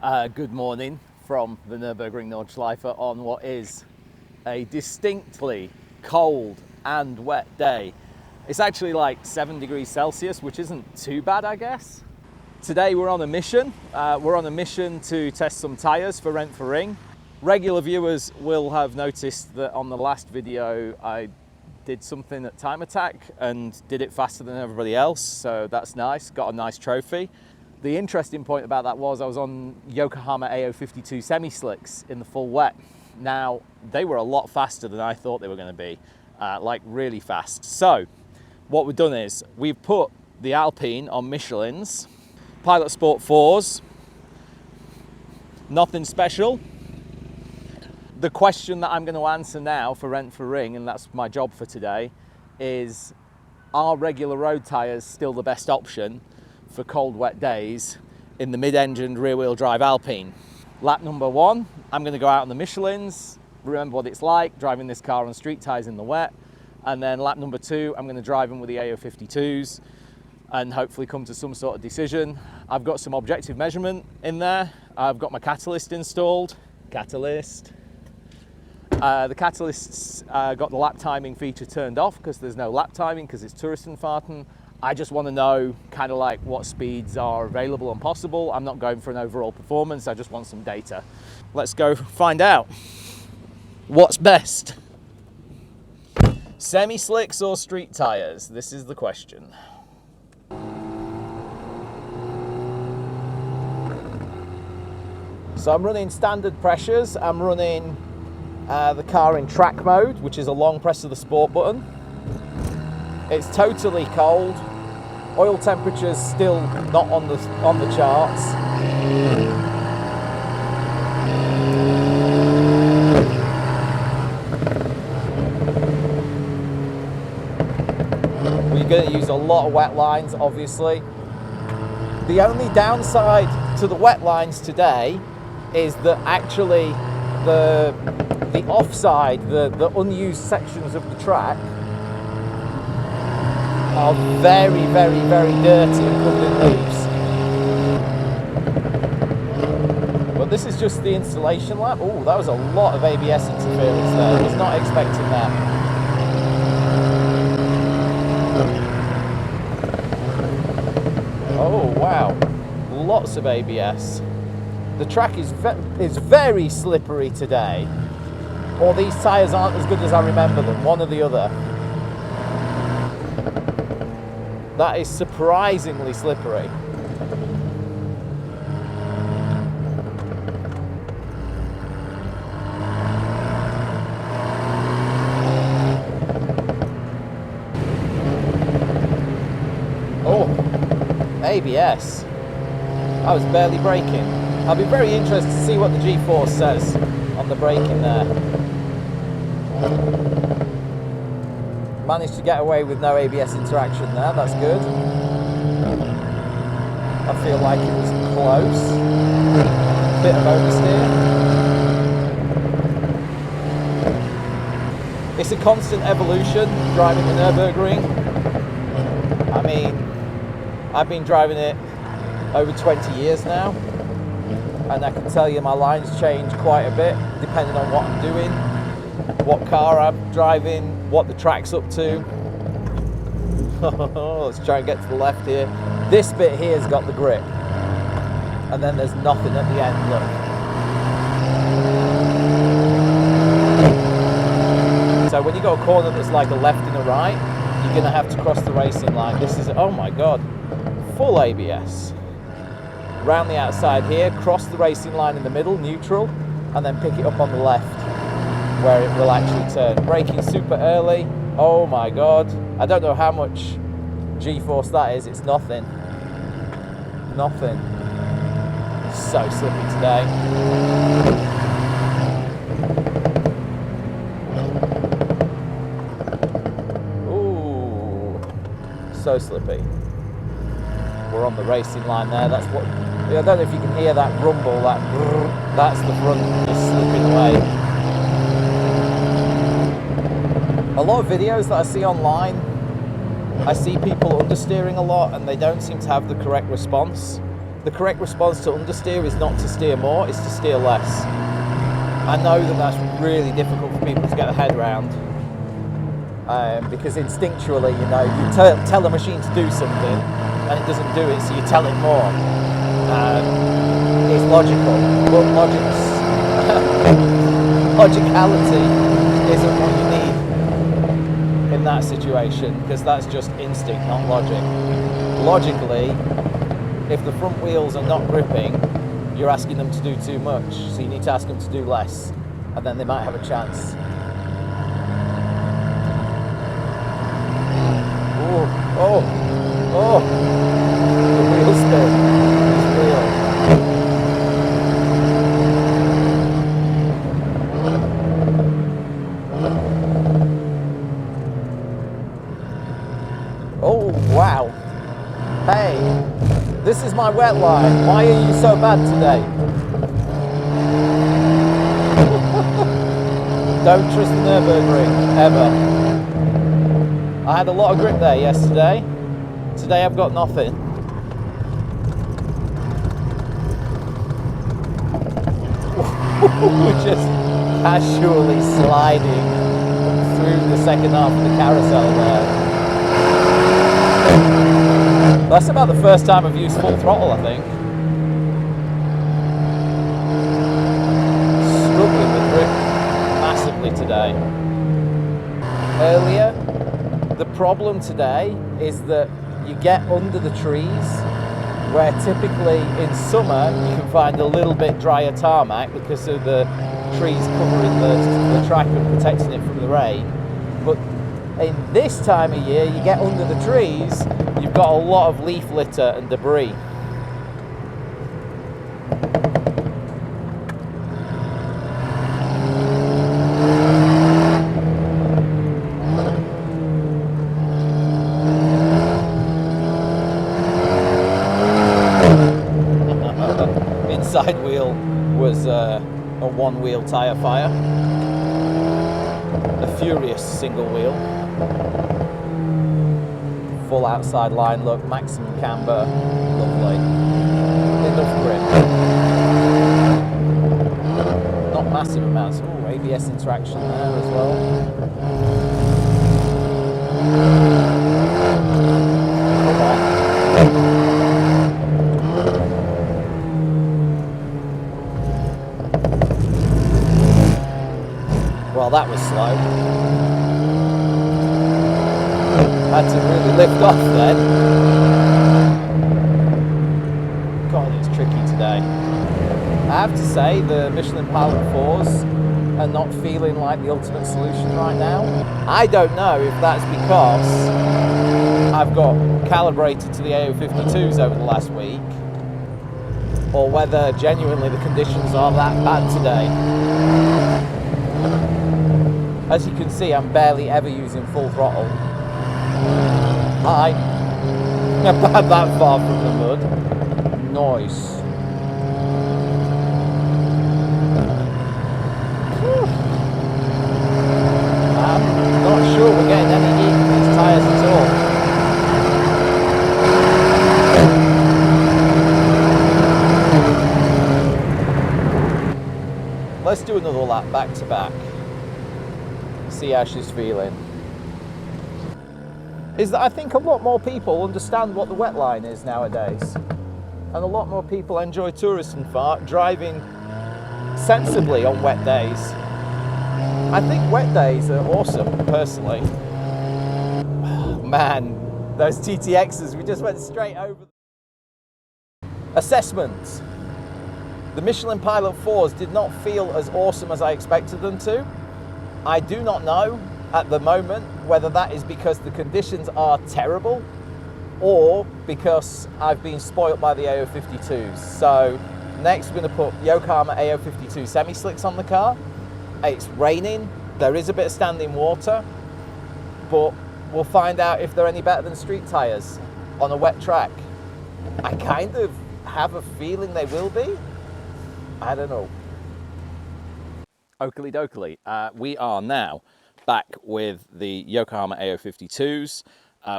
Good morning from the Nurburgring Nordschleife on what is a distinctly cold and wet day. It's actually like 7 degrees Celsius, which isn't too bad, I guess. Today we're on a mission. We're on a mission to test some tyres for Nurburgring. Regular viewers will have noticed that on the last video I did something at time attack and did it faster than everybody else, so that's nice, got a nice trophy. The interesting point about that was I was on Yokohama AO-52 semislicks in the full wet. Now, they were a lot faster than I thought they were going to be, like really fast. So, what we've done is we've put the Alpine on Michelin's Pilot Sport 4s. Nothing special. The question that I'm going to answer now for Nurburgring, and that's my job for today, is are regular road tyres still the best option for cold, wet days in the mid-engined rear-wheel drive Alpine? Lap number 1, I'm going to go out on the Michelins, remember what it's like driving this car on street tyres in the wet, and then lap number 2, I'm going to drive them with the AO-52s and hopefully come to some sort of decision. I've got some objective measurement in there. I've got my catalyst installed. The catalyst's got the lap timing feature turned off because there's no lap timing because it's Touristenfahrten. I just want to know kind of like what speeds are available and possible. I'm not going for an overall performance, I just want some data. Let's go find out. What's best? Semi-slicks or street tyres? This is the question. So I'm running standard pressures. I'm running the car in track mode, which is a long press of the sport button. It's totally cold. Oil temperature's still not on the charts. We're going to use a lot of wet lines, obviously. The only downside to the wet lines today is that actually the offside, the unused sections of the track are very, very, very dirty and covered in leaves. But this is just the installation lap. Oh, that was a lot of ABS interference there. I was not expecting that. Oh, wow. Lots of ABS. The track is very slippery today. Or these tyres aren't as good as I remember them, one or the other. That is surprisingly slippery. Oh, ABS. I was barely braking. I'll be very interested to see what the G-force says on the braking there. Managed to get away with no ABS interaction there, that's good. I feel like it was close. Bit of oversteer. It's a constant evolution driving the Nürburgring. I mean, I've been driving it over 20 years now, and I can tell you my lines change quite a bit depending on what I'm doing, what car I'm driving, what the track's up to. Let's try and get to the left here. This bit here's got the grip, and then there's nothing at the end, look. So when you got a corner that's like a left and a right, you're going to have to cross the racing line. This is, oh my god, full ABS. Round the outside here, cross the racing line in the middle, neutral, and then pick it up on the left where it will actually turn. Braking super early, oh my god. I don't know how much G-force that is, it's nothing. Nothing. So slippy today. Ooh, so slippy. We're on the racing line there, that's what, I don't know if you can hear that rumble, that's the front just slipping away. A lot of videos that I see online, I see people understeering a lot and they don't seem to have the correct response. the correct response to understeer is not to steer more, it's to steer less. I know that that's really difficult for people to get their head around, because instinctually, you know, you tell a machine to do something and it doesn't do it, so you tell it more. It's logical, but logicality isn't what you need in that situation, because that's just instinct, not logic. Logically, if the front wheels are not gripping, you're asking them to do too much, so you need to ask them to do less, and then they might have a chance. Oh, the wheel spin is real. Oh, wow. Hey, this is my wet line. Why are you so bad today? Don't trust the Nürburgring, ever. I had a lot of grip there yesterday. Today I've got nothing. We're just casually sliding through the second half of the carousel there. That's about the first time I've used full throttle, I think. Struggling with grip massively today. Earlier, the problem today is that you get under the trees, where typically in summer you can find a little bit drier tarmac because of the trees covering the track and protecting it from the rain. But in this time of year, you get under the trees, you've got a lot of leaf litter and debris. Inside wheel was a one-wheel tyre fire. A furious single wheel. Full outside line look, maximum camber, lovely. Enough grip. Not massive amounts. Oh, ABS interaction there as well. Come on. Well, that was slow. Had to really lift off then. God, it's tricky today. I have to say, the Michelin Pilot 4s are not feeling like the ultimate solution right now. I don't know if that's because I've got calibrated to the AO-52s over the last week, or whether genuinely the conditions are that bad today. As you can see, I'm barely ever using full throttle. Hi. About that far from the mud. Nice. I'm not sure we're getting any heat from these tyres at all. Let's do another lap back to back. See how she's feeling. Is that I think a lot more people understand what the wet line is nowadays, and a lot more people enjoy tourist and fart driving sensibly on wet days. I think wet days are awesome, personally. Oh, man, those TTXs, we just went straight over. Assessment. The Michelin Pilot 4s did not feel as awesome as I expected them to. I do not know at the moment whether that is because the conditions are terrible or because I've been spoilt by the AO-52s. So next we're going to put Yokohama AO-52 semislicks on the car. It's raining, there is a bit of standing water, but we'll find out if they're any better than street tyres on a wet track. I kind of have a feeling they will be. I don't know. Oakley dokley, we are now back with the Yokohama AO-52s.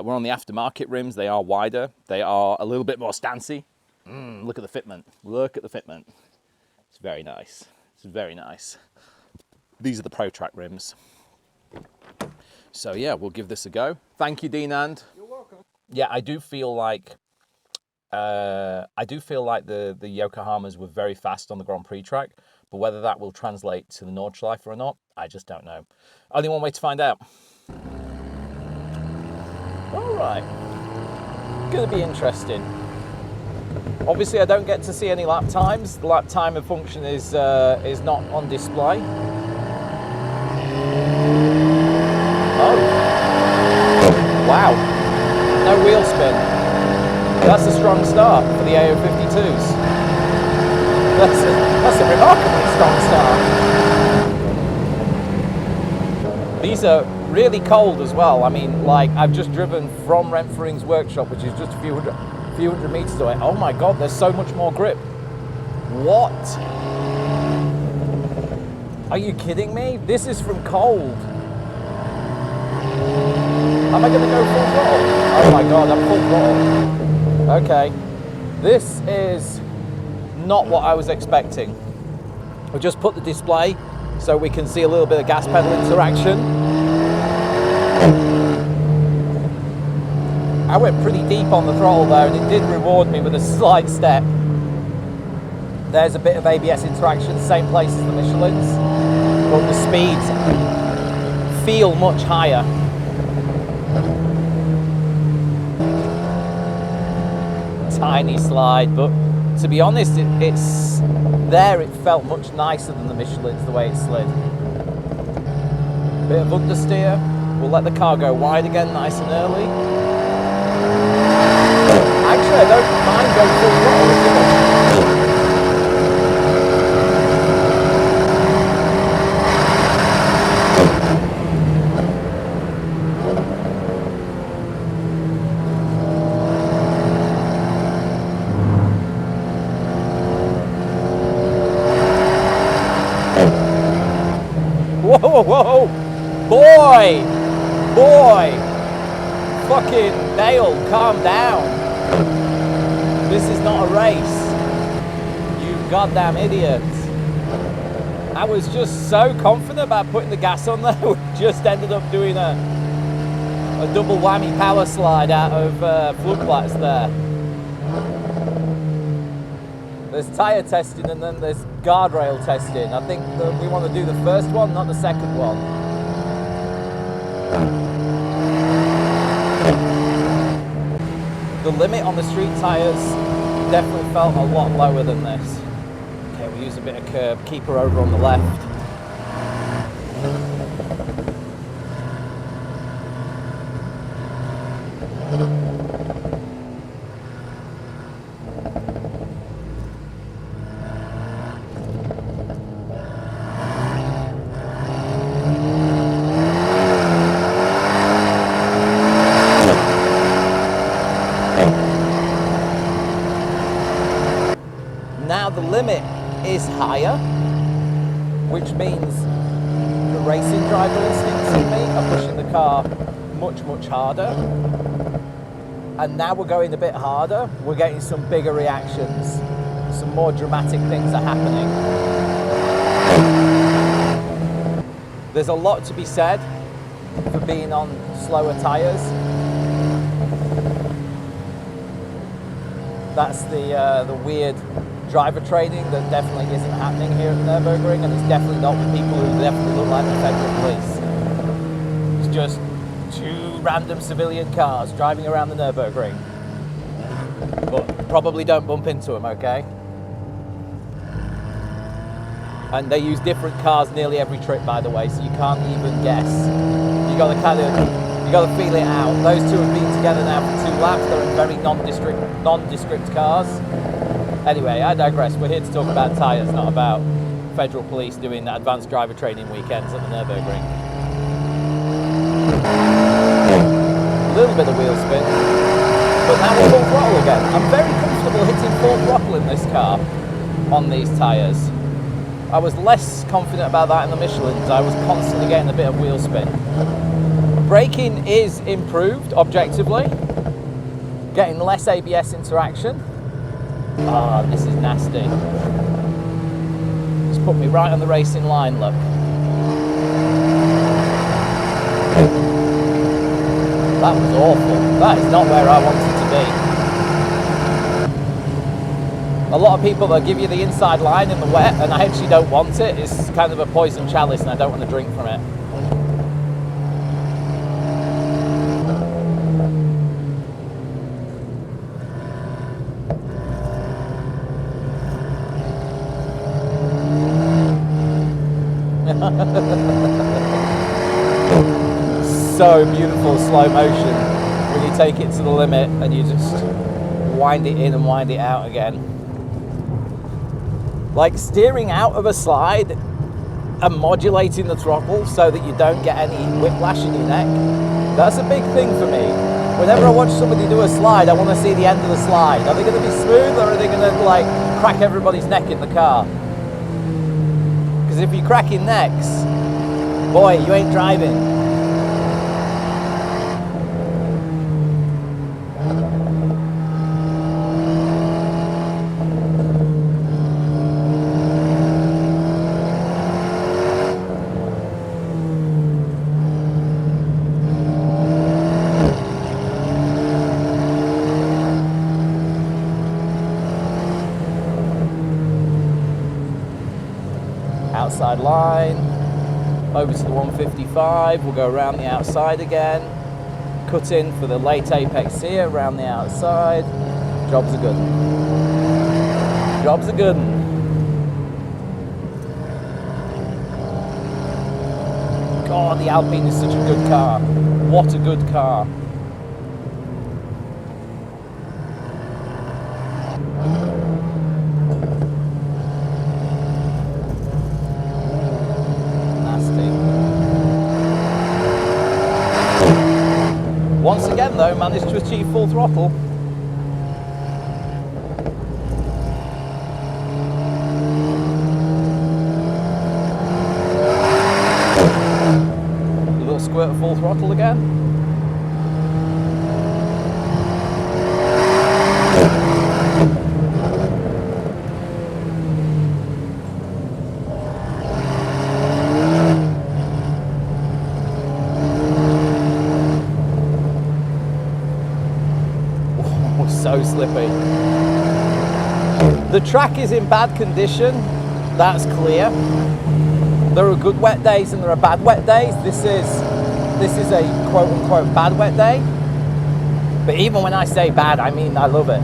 We're on the aftermarket rims. They are wider. They are a little bit more stancy. Look at the fitment. Look at the fitment. It's very nice. It's very nice. These are the Pro Track rims. So yeah, we'll give this a go. Thank you, Dinand. You're welcome. Yeah, I do feel like the Yokohamas were very fast on the Grand Prix track, but whether that will translate to the Nordschleife or not, I just don't know. Only one way to find out. All right, gonna be interesting. Obviously, I don't get to see any lap times. The lap timer function is not on display. Oh, wow, no wheel spin. That's a strong start for the AO-52s. That's a remarkably strong start. These are really cold as well. I mean, like, I've just driven from Renfering's workshop, which is just a few hundred meters away. Oh my God, there's so much more grip. What? Are you kidding me? This is from cold. Am I going to go full throttle? Oh my God, I'm full throttle. Okay, this is not what I was expecting. We'll just put the display so we can see a little bit of gas pedal interaction. I went pretty deep on the throttle though, and it did reward me with a slight step. There's a bit of ABS interaction, same place as the Michelins, but the speeds feel much higher. Tiny slide, but to be honest, it felt much nicer than the Michelins, the way it slid. Bit of understeer. We'll let the car go wide again, nice and early. Actually, I don't mind going full throttle at Whoa, whoa, boy, fucking Dale, calm down. This is not a race, you goddamn idiots. I was just so confident about putting the gas on there, we just ended up doing a double whammy power slide out of floodlights there. There's tyre testing and then there's guardrail testing. I think that we want to do the first one, not the second one. The limit on the street tyres definitely felt a lot lower than this. Okay, we'll use a bit of curb, keep her over on the left. Now the limit is higher, which means the racing driver instincts in me are pushing the car much, much harder. And now we're going a bit harder, we're getting some bigger reactions, some more dramatic things are happening. There's a lot to be said for being on slower tyres. That's the weird driver training that definitely isn't happening here at the Nürburgring, and it's definitely not with people who definitely look like the federal police. It's just two random civilian cars driving around the Nürburgring. But probably don't bump into them, okay? And they use different cars nearly every trip, by the way, so you can't even guess. You got to feel it out. Those two have been together now for 2 laps. They're in very nondescript cars. Anyway, I digress. We're here to talk about tyres, not about federal police doing advanced driver training weekends at the Nürburgring. A little bit of wheel spin, but now we're full throttle again. I'm very comfortable hitting full throttle in this car on these tyres. I was less confident about that in the Michelins. I was constantly getting a bit of wheel spin. Braking is improved objectively, getting less ABS interaction. Ah, this is nasty. Just put me right on the racing line, look. That was awful. That is not where I wanted to be. A lot of people, they'll give you the inside line in the wet, and I actually don't want it. It's kind of a poison chalice, and I don't want to drink from it. So beautiful slow motion when you take it to the limit and you just wind it in and wind it out again. Like steering out of a slide and modulating the throttle so that you don't get any whiplash in your neck. That's a big thing for me. Whenever I watch somebody do a slide, I want to see the end of the slide. Are they going to be smooth, or are they going to like crack everybody's neck in the car? Because if you're cracking necks, boy, you ain't driving. Outside line, over to the 155, we'll go around the outside again, cut in for the late apex here, around the outside. Job's a good one. Job's a good one. God, the Alpine is such a good car. What a good car. Once again though, managed to achieve full throttle. A little squirt of full throttle again. So slippy. The track is in bad condition, that's clear. There are good wet days and there are bad wet days. This is a quote unquote bad wet day. But even when I say bad, I mean I love it.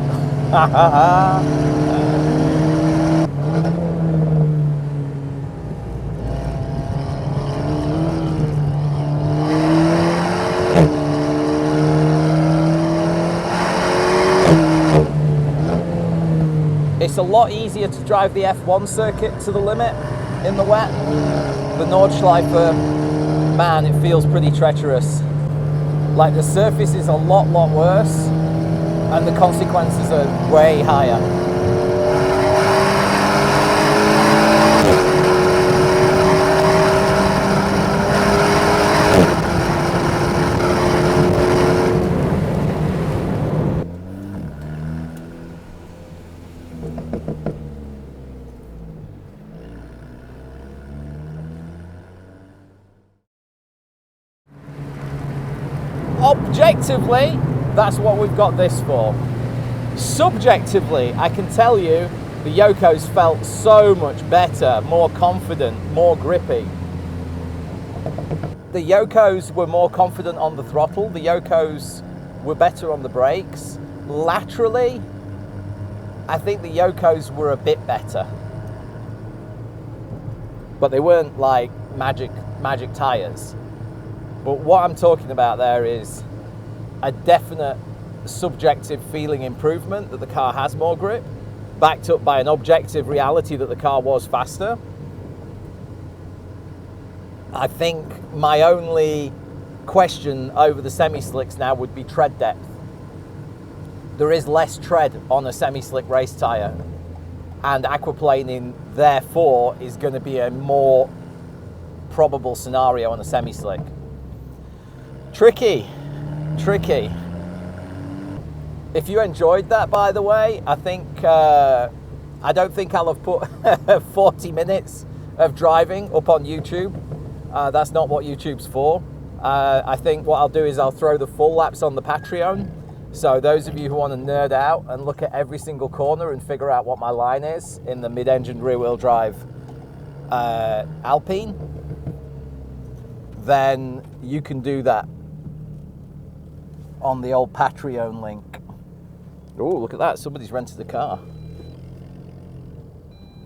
It's a lot easier to drive the F1 circuit to the limit in the wet. The Nordschleife, man, it feels pretty treacherous. Like the surface is a lot worse and the consequences are way higher. Objectively, that's what we've got this for. Subjectively, I can tell you the Yokos felt so much better, more confident, more grippy. The Yokos were more confident on the throttle. The Yokos were better on the brakes. Laterally, I think the Yokos were a bit better. But they weren't like magic tyres. But what I'm talking about there is a definite subjective feeling improvement that the car has more grip, backed up by an objective reality that the car was faster. I think my only question over the semi-slicks now would be tread depth. There is less tread on a semi-slick race tyre, and aquaplaning therefore is going to be a more probable scenario on a semi-slick. Tricky. If you enjoyed that, by the way, I don't think I'll have put 40 minutes of driving up on YouTube. That's not what YouTube's for. I think what I'll do is I'll throw the full laps on the Patreon. So those of you who want to nerd out and look at every single corner and figure out what my line is in the mid-engine rear-wheel drive Alpine, then you can do that on the old Patreon link. Oh, look at that. Somebody's rented a car.